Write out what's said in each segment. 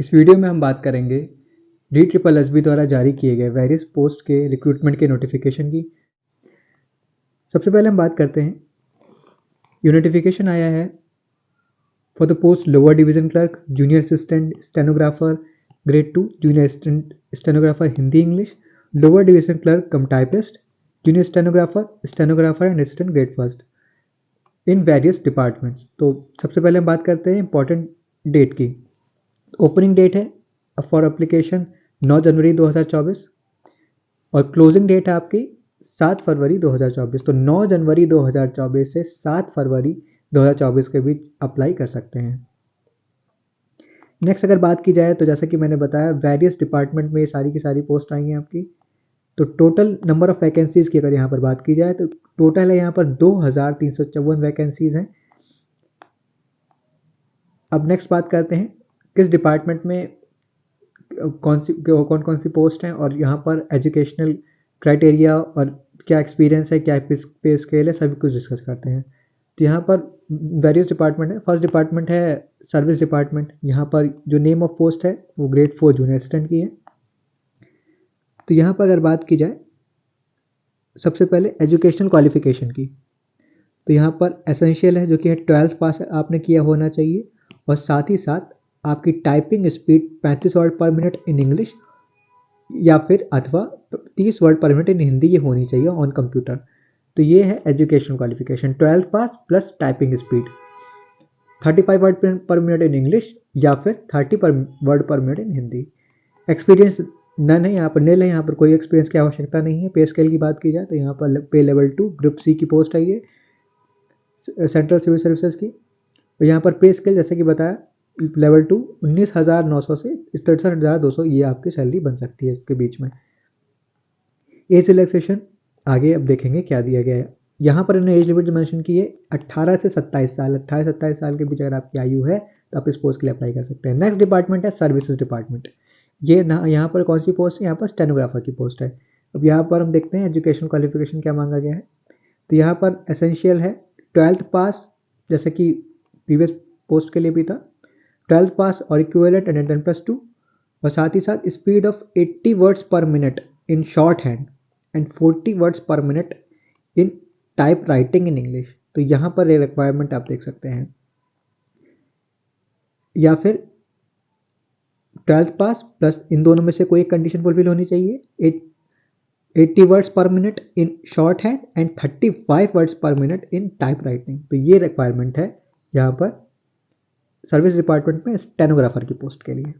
इस वीडियो में हम बात करेंगे DSSB द्वारा जारी किए गए वेरियस पोस्ट के रिक्रूटमेंट के नोटिफिकेशन की। सबसे पहले हम बात करते हैं, ये नोटिफिकेशन आया है for the post lower division clerk, junior assistant stenographer grade 2, junior assistant stenographer Hindi English, lower division clerk cum typist, junior stenographer and assistant grade first in various departments. तो सबसे पहले हम बात करते हैं इंपॉर्टेंट डेट की। ओपनिंग डेट है for application 9 जनवरी 2024 और क्लोजिंग डेट है आपकी 7 फरवरी 2024। तो 9 जनवरी 2024 से 7 फरवरी 2024 के बीच अप्लाई कर सकते हैं। नेक्स्ट अगर बात की जाए तो जैसा कि मैंने बताया वेरियस डिपार्टमेंट में ये सारी की सारी पोस्ट आई हैं आपकी। तो टोटल नंबर ऑफ वैकेंसीज की अगर यहाँ पर बात की जाए तो टोटल है यहाँ पर 2354 वैकेंसीज हैं। अब नेक्स्ट बात करते हैं किस डिपार्टमेंट में कौन कौन सी पोस्ट हैं और यहाँ पर एजुकेशनल क्राइटेरिया और क्या एक्सपीरियंस है, क्या पे स्केल है, सभी कुछ डिस्कस करते हैं। तो यहाँ पर वेरियस डिपार्टमेंट है। फर्स्ट डिपार्टमेंट है सर्विस डिपार्टमेंट। यहाँ पर जो नेम ऑफ पोस्ट है वो ग्रेड 4 जूनियर असिस्टेंट की है। तो यहाँ पर अगर बात की जाए सबसे पहले एजुकेशनल क्वालिफिकेशन की, तो यहाँ पर एसेंशियल है जो कि 12th पास आपने किया होना चाहिए और साथ ही साथ आपकी typing speed 35 word per minute in English या फिर अथवा 30 word per minute in Hindi ये होनी चाहिए ऑन कंप्यूटर। तो ये है education qualification, 12th pass plus typing speed 35 word per minute in English या फिर 30 word per minute in Hindi. Experience none है, यहाँ पर नील है, यहाँ पर कोई एक्सपीरियंस की आवश्यकता नहीं है। पे स्केल की बात की जाए तो यहाँ पर पे लेवल 2 ग्रुप सी की पोस्ट है ये सेंट्रल सिविल सर्विसेज की। तो यहाँ पर पे स्केल जैसे कि बताया लेवल 2 19,900 से 63,200 ये आपकी सैलरी बन सकती है इसके बीच में। एज रिलैक्सेशन आगे अब देखेंगे क्या दिया गया है। यहाँ पर इन्होंने एज लिमिट जो मेंशन की है 18 से 27 साल, 28 से 27 साल के बीच अगर आपकी आयु है तो आप इस पोस्ट के लिए अप्लाई कर सकते हैं। नेक्स्ट डिपार्टमेंट है सर्विसेज डिपार्टमेंट। ये ना यहाँ पर कौन सी पोस्ट है, यहाँ पर स्टेनोग्राफर की पोस्ट है। अब यहाँ पर हम देखते हैं एजुकेशन क्वालिफिकेशन क्या मांगा गया है। तो यहाँ पर एसेंशियल है 12th पास, जैसे कि प्रीवियस पोस्ट के लिए भी था, 12th पास और इक्विवेलेंट एंड 10+2 और साथ ही साथ speed of 80 words per minute in short hand and 40 words per minute in type writing in English. तो यहाँ पर ये रिक्वायरमेंट आप देख सकते हैं। या फिर 12th पास प्लस इन दोनों में से कोई एक कंडीशन फुलफिल होनी चाहिए। 80 words per minute in short hand and 35 words per minute in type writing. तो ये रिक्वायरमेंट है यहाँ पर सर्विस डिपार्टमेंट में स्टेनोग्राफर की पोस्ट के लिए।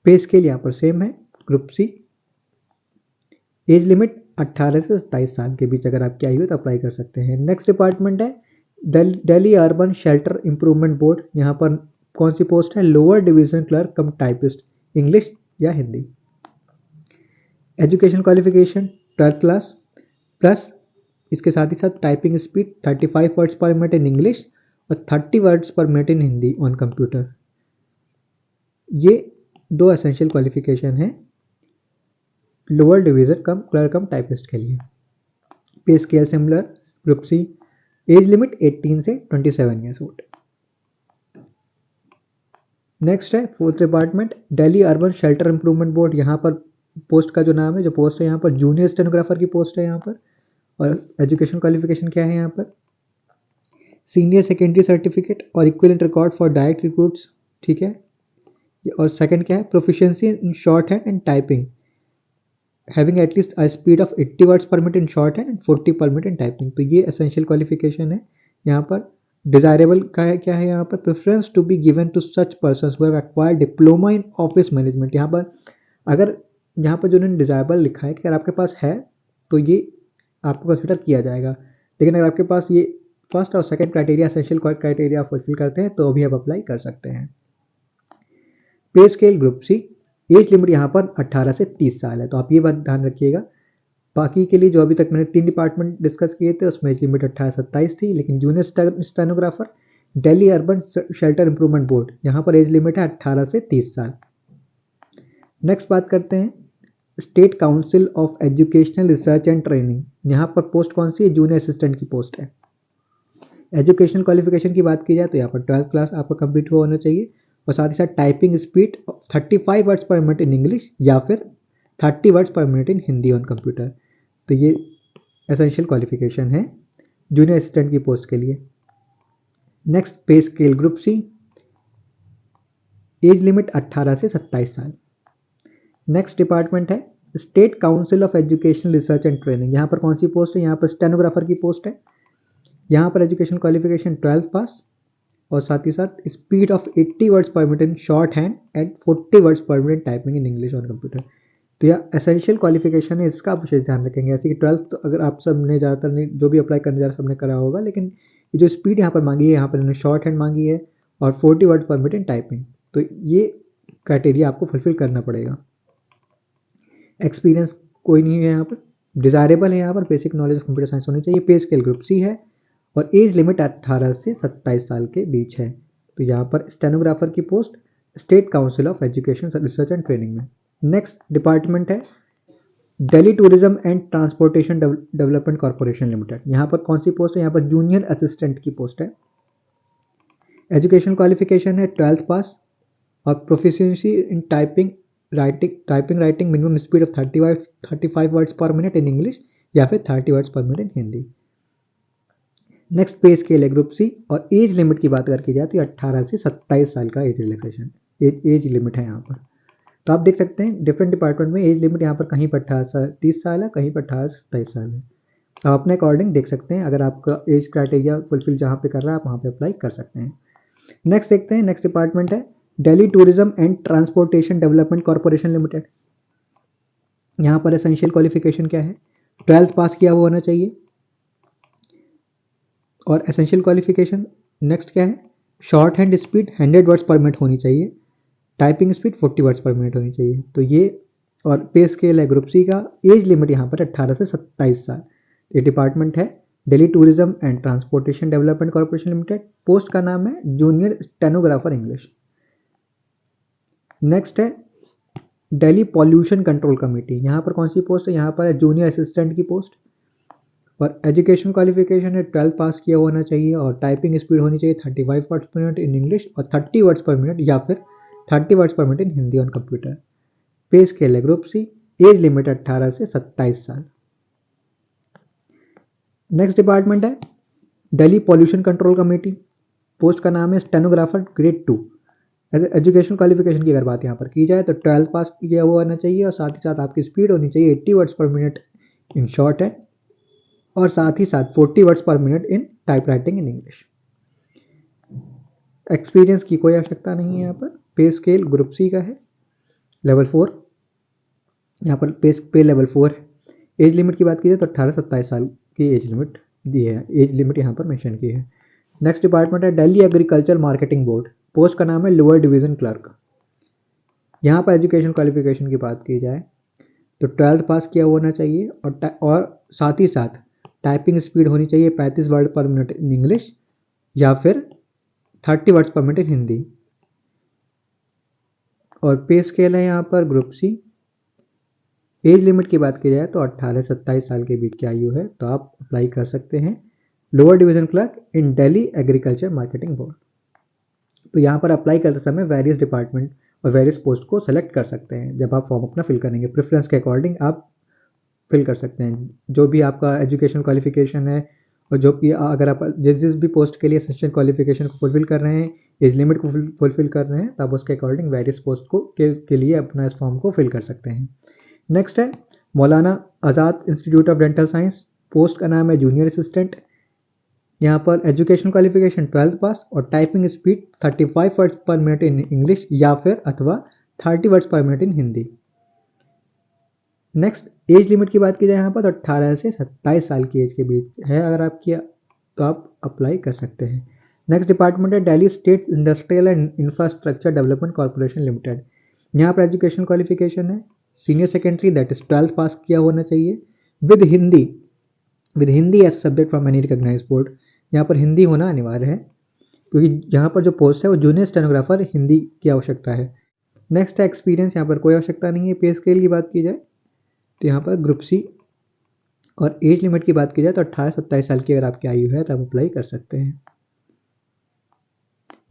पे स्केल यहाँ पर सेम है ग्रुप सी। एज लिमिट 18 से 27 साल के बीच अगर आपकी आयु है तो अप्लाई कर सकते हैं। नेक्स्ट डिपार्टमेंट है Delhi urban shelter improvement board. यहाँ पर कौन सी पोस्ट है, lower division clerk cum typist English या Hindi. Education qualification 12th class plus इसके साथ ही साथ typing speed 35 words per minute in English और 30 words per minute in Hindi on computer. ये दो एसेंशियल क्वालिफिकेशन है lower division cum clerk cum typist के लिए। Pay scale similar group C. Age limit 18 से 27 ईयर्स ओल्ड। नेक्स्ट है fourth department Delhi urban shelter improvement board. यहाँ पर पोस्ट का जो नाम है, जो पोस्ट है यहाँ पर जूनियर स्टेनोग्राफर की पोस्ट है यहाँ पर। और एजुकेशन क्वालिफिकेशन क्या है यहाँ पर, सीनियर सेकेंडरी सर्टिफिकेट और equivalent record for direct recruits, ठीक है। और सेकंड क्या है, proficiency in short hand and typing having at least a speed of 80 words per minute in short hand and 40 पर मिनट इन टाइपिंग। तो ये एसेंशियल क्वालिफिकेशन है यहाँ पर। डिजायरेबल का है क्या है यहाँ पर, preference to be given to such persons who have acquired diploma in office management. यहाँ पर अगर यहाँ पर जो उन्होंने डिजायरेबल लिखा है कि अगर आपके पास है तो ये आपको कंसिडर किया जाएगा, लेकिन अगर आपके पास ये फर्स्ट और second criteria essential criteria fulfil करते हैं तो अभी आप अप्लाई कर सकते हैं। Pay scale group C. Age limit यहाँ पर 18 से 30 साल है, तो आप ये बात ध्यान रखिएगा। बाकी के लिए जो अभी तक मैंने 3 डिपार्टमेंट डिस्कस किए थे उसमें एज लिमिट 18 से 27 थी, लेकिन junior stenographer Delhi urban shelter improvement board यहाँ पर एज लिमिट है 18 से 30 साल। नेक्स्ट बात करते हैं state council of educational research and training. यहाँ पर पोस्ट कौन सी है, जूनियर असिस्टेंट की पोस्ट है। एजुकेशन क्वालिफिकेशन की बात की जाए तो यहाँ पर 12th क्लास आपका कंप्लीट हुआ होना चाहिए और साथ ही साथ typing speed 35 words per minute in English या फिर 30 words per minute in Hindi on computer. तो ये एसेंशियल क्वालिफिकेशन है जूनियर असिस्टेंट की पोस्ट के लिए। Next pay scale group C, age limit 18 से 27 साल। नेक्स्ट डिपार्टमेंट है state council of education research and training. यहाँ पर कौन सी पोस्ट है? यहाँ पर स्टेनोग्राफर की पोस्ट है। यहाँ पर एजुकेशन क्वालिफिकेशन 12th पास और साथ ही साथ speed of 80 words per minute in short hand and 40 words per minute typing in English on computer. तो यह एसेंशियल क्वालिफिकेशन है, इसका आप विशेष ध्यान रखेंगे। ऐसे कि 12th तो अगर आप सब ने ज़्यादातर ने जो भी अप्लाई करने जा रहे सबने करा होगा, लेकिन ये जो स्पीड यहाँ पर मांगी है, यहाँ पर इन्होंने शॉर्ट हैंड मांगी है और 40 वर्ड पर मिनट इन टाइपिंग, तो ये क्राइटेरिया आपको फुलफिल करना पड़ेगा। एक्सपीरियंस कोई नहीं है यहाँ पर, डिजायरेबल है यहाँ पर basic knowledge of computer science होनी चाहिए। पे स्केल ग्रुप सी है और एज लिमिट 18 से 27 साल के बीच है। तो यहाँ पर स्टेनोग्राफर की post state council of education research and training में। नेक्स्ट डिपार्टमेंट है Delhi tourism and transportation development corporation limited. यहाँ पर कौन सी पोस्ट है? यहाँ पर जूनियर असिस्टेंट की पोस्ट है। एजुकेशन क्वालिफिकेशन है 12th पास और proficiency in typing minimum speed of 35 words per minute in English या फिर 30 words per minute in Hindi. Next pay scale है ग्रुप सी और एज लिमिट की बात करके जाए तो 18 से 27 साल का एज रिलैक्सेशन एज लिमिट है यहाँ पर। तो आप देख सकते हैं डिफरेंट डिपार्टमेंट में एज लिमिट यहाँ पर कहीं पर 30 साल है, कहीं पर 28 से 27 साल है। आप अपने अकॉर्डिंग देख सकते हैं, अगर आपका एज क्राइटेरिया फुलफिल जहाँ पे कर रहा है आप वहाँ पे अप्लाई कर सकते हैं। नेक्स्ट देखते हैं, नेक्स्ट डिपार्टमेंट है Delhi tourism and transportation development corporation limited. यहाँ पर एसेंशियल क्वालिफिकेशन क्या है? 12th पास किया हुआ होना चाहिए। और एसेंशियल क्वालिफिकेशन नेक्स्ट क्या है? Short hand speed 100 words per minute होनी चाहिए, typing speed 40 words per minute होनी चाहिए। तो ये और पे स्केल है ग्रुप सी का। एज लिमिट यहाँ पर 18 से 27 साल। ये डिपार्टमेंट है Delhi tourism and transportation development corporation limited. Post का नाम है जूनियर स्टेनोग्राफर इंग्लिश। नेक्स्ट है दिल्ली पॉल्यूशन कंट्रोल कमेटी। यहाँ पर कौन सी पोस्ट है? यहाँ पर है जूनियर असिस्टेंट की पोस्ट और एजुकेशन क्वालिफिकेशन है 12th पास किया होना चाहिए और टाइपिंग स्पीड होनी चाहिए 35 words per minute in English और 30 वर्ड्स पर मिनट या फिर 30 words per minute in Hindi on computer. पे स्केल है ग्रुप सी। एज लिमिट 18 से 27 साल। नेक्स्ट डिपार्टमेंट है Delhi pollution control committee. Post का नाम है स्टेनोग्राफर ग्रेड 2। एजुकेशन क्वालिफिकेशन की अगर बात यहाँ पर की जाए तो 12th पास किया हुआ होना चाहिए और साथ ही साथ आपकी स्पीड होनी चाहिए 80 words per minute in short hand और साथ ही साथ 40 words per minute in type writing in English. Experience की कोई आवश्यकता नहीं है यहाँ पर। पे स्केल ग्रुप सी का है लेवल 4। यहाँ पर पे लेवल 4 है। एज लिमिट की बात की जाए तो 18 से 27 साल की एज लिमिट दी है, एज लिमिट यहाँ पर मेंशन की है। नेक्स्ट डिपार्टमेंट है Delhi agriculture marketing board. Post का नाम है लोअर डिवीजन क्लर्क। यहाँ पर एजुकेशन क्वालिफिकेशन की बात की जाए तो 12th पास किया होना चाहिए और साथ ही साथ टाइपिंग स्पीड होनी चाहिए 35 word per minute in English या फिर 30 words per minute in Hindi. और पे स्केल है यहाँ पर ग्रुप सी। एज लिमिट की बात की जाए तो 18 से 27 साल के बीच की आयु है, तो आप अप्लाई कर सकते हैं लोअर डिवीजन क्लर्क इन दिल्ली एग्रीकल्चर मार्केटिंग बोर्ड। तो यहाँ पर अप्लाई करते समय वेरियस डिपार्टमेंट और वेरियस पोस्ट को सेलेक्ट कर सकते हैं। जब आप फॉर्म अपना फिल करेंगे प्रेफरेंस के अकॉर्डिंग आप फिल कर सकते हैं जो भी आपका एजुकेशन क्वालिफिकेशन है और जो भी अगर आप जिस भी पोस्ट के लिए एसेंशियल क्वालिफिकेशन को फुलफिल कर रहे हैं, एज लिमिट को फुलफिल कर रहे हैं, तब उसके अकॉर्डिंग वेरियस पोस्ट को के लिए अपना इस फॉर्म को फिल कर सकते हैं। नेक्स्ट है Maulana Azad institute of dental science. Post का नाम है जूनियर असिस्टेंट। यहाँ पर एजुकेशन क्वालिफिकेशन 12th पास और typing speed 35 words per minute in English या फिर अथवा 30 words per minute in Hindi. Next age limit की बात की जाए यहाँ पर तो 18 से 27 साल की एज के बीच है अगर आपकी, तो आप अप्लाई कर सकते हैं। नेक्स्ट डिपार्टमेंट है Delhi state industrial and infrastructure development corporation limited. यहाँ पर एजुकेशन क्वालिफिकेशन है senior secondary that is 12th pass किया होना चाहिए with Hindi as subject from any recognised board. यहाँ पर हिंदी होना अनिवार्य है क्योंकि यहाँ पर जो पोस्ट है वो जूनियर स्टेनोग्राफर हिंदी की आवश्यकता है। नेक्स्ट है एक्सपीरियंस। यहाँ पर कोई आवश्यकता नहीं है। पे स्केल की बात की जाए तो यहाँ पर ग्रुप सी और एज लिमिट की बात की जाए तो 18 से 27 साल की अगर आपकी आयु है तो आप अप्लाई कर सकते हैं।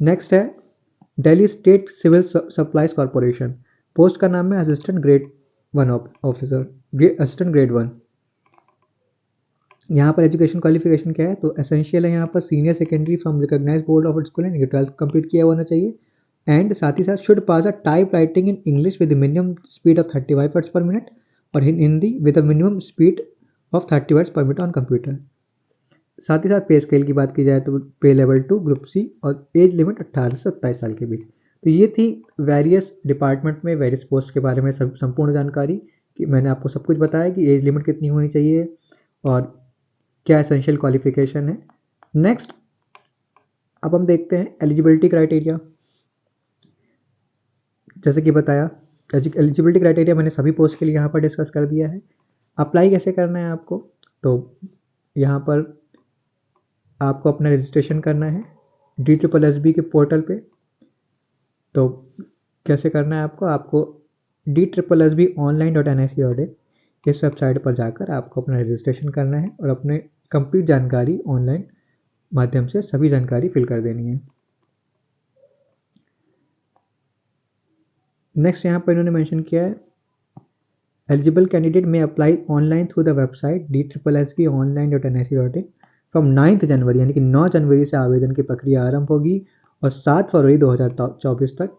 नेक्स्ट है Delhi state civil supplies corporation, post का नाम है assistant grade 1 officer, assistant grade 1। यहाँ पर एजुकेशन क्वालिफिकेशन क्या है, तो एसेंशियल है यहाँ पर senior secondary from recognised board of school and 12th complete किया होना चाहिए, एंड साथ ही साथ should pass a type writing in English with minimum speed of 35 words per minute और in Hindi with a minimum speed of 30 words per minute on computer. साथ ही साथ पे स्केल की बात की जाए तो पे लेवल 2 ग्रुप सी और एज लिमिट 18 से 27 साल के बीच। तो ये थी वेरियस डिपार्टमेंट में वेरियस पोस्ट के बारे में संपूर्ण जानकारी कि मैंने आपको सब कुछ बताया कि एज लिमिट कितनी होनी चाहिए और क्या एसेंशियल क्वालिफिकेशन है। नेक्स्ट अब हम देखते हैं एलिजिबिलिटी क्राइटेरिया। जैसे कि बताया एलिजिबिलिटी क्राइटेरिया मैंने सभी पोस्ट के लिए यहाँ पर डिस्कस कर दिया है। अप्लाई कैसे करना है आपको, तो यहाँ पर आपको अपना रजिस्ट्रेशन करना है DSSB के पोर्टल पे। तो कैसे करना है आपको DSSB online.nic.in इस वेबसाइट पर जाकर आपको अपना रजिस्ट्रेशन करना है और अपने कंप्लीट जानकारी ऑनलाइन माध्यम से सभी जानकारी फिल कर देनी है। नेक्स्ट यहाँ पर इन्होंने मेंशन किया है एलिजिबल कैंडिडेट में apply online through the website DSSB online.nic.in from 9 जनवरी, यानी कि 9 जनवरी से आवेदन की प्रक्रिया आरंभ होगी और 7 फरवरी 2024 तक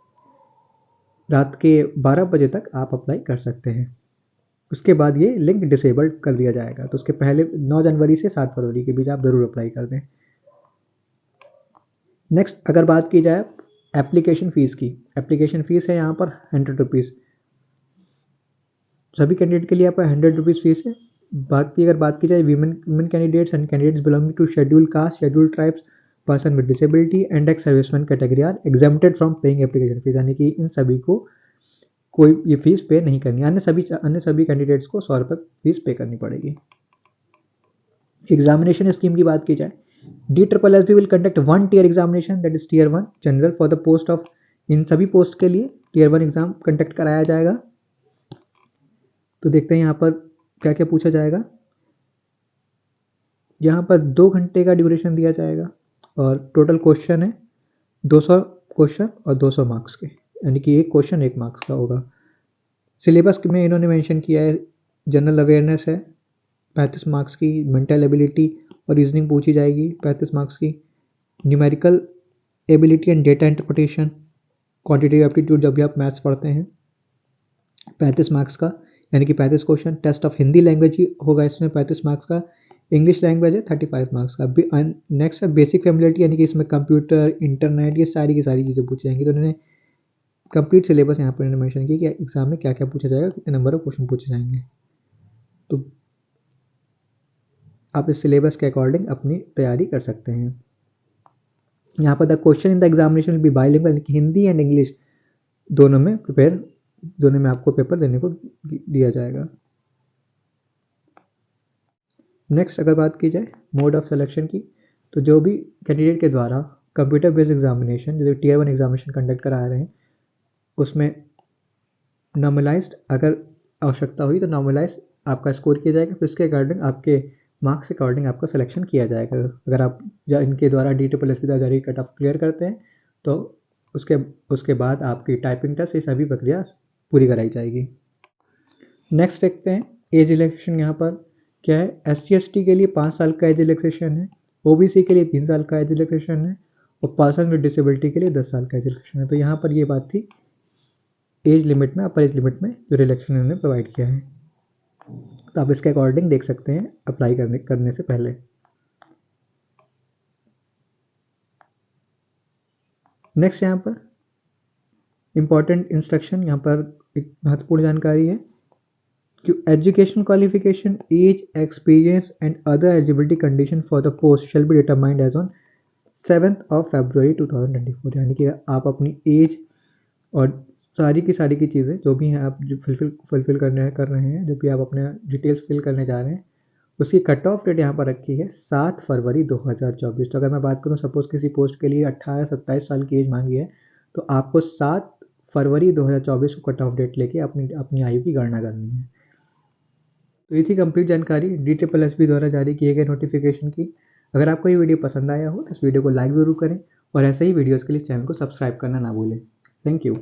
रात के 12 बजे तक आप अप्लाई कर सकते हैं। उसके बाद ये लिंक डिसेबल्ड कर दिया जाएगा, तो उसके पहले 9 जनवरी से 7 फरवरी के बीच आप ज़रूर अप्लाई कर दें। नेक्स्ट अगर बात की जाए एप्लीकेशन फ़ीस की, एप्लीकेशन फ़ीस है यहाँ पर 100 रुपीज़, सभी कैंडिडेट के लिए यहाँ पर 100 रुपीज़ फीस है। अगर बात की जाए women candidates and candidates belonging to schedule caste, schedule tribes, person with disability and ex serviceman category are exempted from paying application fees, यानी कि इन सभी को कोई ये फीस पे नहीं करनी, अन्य सभी कैंडिडेट्स को 100 रुपये फीस पे करनी पड़ेगी। एग्जामिनेशन स्कीम की बात की जाए DSSB will conduct 1 tier examination that is tier 1 general for the post of, इन सभी पोस्ट के लिए टियर 1 एग्जाम कंडक्ट कराया जाएगा। तो देखते हैं यहाँ पर क्या क्या पूछा जाएगा। यहाँ पर 2 घंटे का ड्यूरेशन दिया जाएगा और टोटल क्वेश्चन है 200 क्वेश्चन और 200 मार्क्स के, यानी कि एक क्वेश्चन 1 मार्क्स का होगा। सिलेबस में इन्होंने मेंशन किया है जनरल अवेयरनेस है 35 मार्क्स की, मेंटल एबिलिटी और रीजनिंग पूछी जाएगी 35 मार्क्स की, numerical ability and data interpretation, quantitative aptitude जब भी आप मैथ्स पढ़ते हैं 35 मार्क्स का, यानी कि 35 question. Test of Hindi language ही होगा इसमें 35 मार्क्स का, इंग्लिश लैंग्वेज है 35 मार्क्स का। नेक्स्ट है बेसिक फैमिलिटी, यानी कि इसमें कंप्यूटर, इंटरनेट, ये सारी की सारी चीज़ें पूछी जाएंगी। तो उन्होंने कंप्लीट सिलेबस यहाँ पर इन्होंने मेंशन किया कि एग्जाम में क्या क्या पूछा जाएगा, कितने नंबर ऑफ क्वेश्चन पूछे जाएंगे। तो आप इस सिलेबस के अकॉर्डिंग अपनी तैयारी कर सकते हैं। यहाँ पर the question in the examination will be bilingual, यानी कि हिंदी एंड इंग्लिश दोनों में आपको पेपर देने को दिया जाएगा। नेक्स्ट अगर बात की जाए मोड ऑफ सिलेक्शन की, तो जो भी कैंडिडेट के द्वारा कंप्यूटर बेस्ड एग्जामिनेशन जो टियर 1 एग्जामिनेशन कंडक्ट करा रहे हैं उसमें नॉर्मलाइज्ड अगर आवश्यकता हुई तो नॉर्मलाइज आपका स्कोर किया जाएगा, फिर उसके अकॉर्डिंग आपके मार्क्स के अकॉर्डिंग आपका सिलेक्शन किया जाएगा। अगर आप इनके द्वारा DSSB जारी कट ऑफ क्लियर करते हैं तो उसके बाद आपकी टाइपिंग टेस्ट ये सभी प्रक्रिया पूरी कराई जाएगी। नेक्स्ट देखते हैं एज रिलैक्सेशन। यहाँ पर क्या है, SC/ST के लिए 5 साल का एज रिलैक्सेशन है, OBC के लिए 3 साल का एज रिलैक्सेशन है और पर्सन विद डिसेबिलिटी के लिए 10 साल का एज रिलैक्सेशन है। तो यहाँ पर ये बात थी एज लिमिट में, अपर एज लिमिट में जो रिलैक्सेशन उन्होंने प्रोवाइड किया है। तो आप इसके अकॉर्डिंग देख सकते हैं अप्लाई करने से पहले। नेक्स्ट यहाँ पर इम्पॉर्टेंट इंस्ट्रक्शन, यहाँ पर एक महत्वपूर्ण जानकारी है कि education qualification, age, experience and other eligibility condition for the post shall be determined as on 7 February 2024, यानी कि आप अपनी एज और सारी की चीज़ें जो भी हैं आप जो फुलफिल कर रहे हैं, जो भी आप अपने डिटेल्स फिल करने जा रहे हैं, उसकी कट ऑफ डेट यहाँ पर रखी है 7 फरवरी 2024। तो अगर मैं बात करूँ सपोज़ किसी पोस्ट के लिए 18-27 साल की एज मांगी है तो आपको 7 फरवरी 2024 को कट ऑफ डेट लेके अपनी आयु की गणना करनी है। तो ये थी कंप्लीट जानकारी DSSB द्वारा जारी किए गए नोटिफिकेशन की। अगर आपको ये वीडियो पसंद आया हो तो इस वीडियो को लाइक ज़रूर करें और ऐसे ही वीडियोज़ के लिए चैनल को सब्सक्राइब करना ना भूलें। Thank you.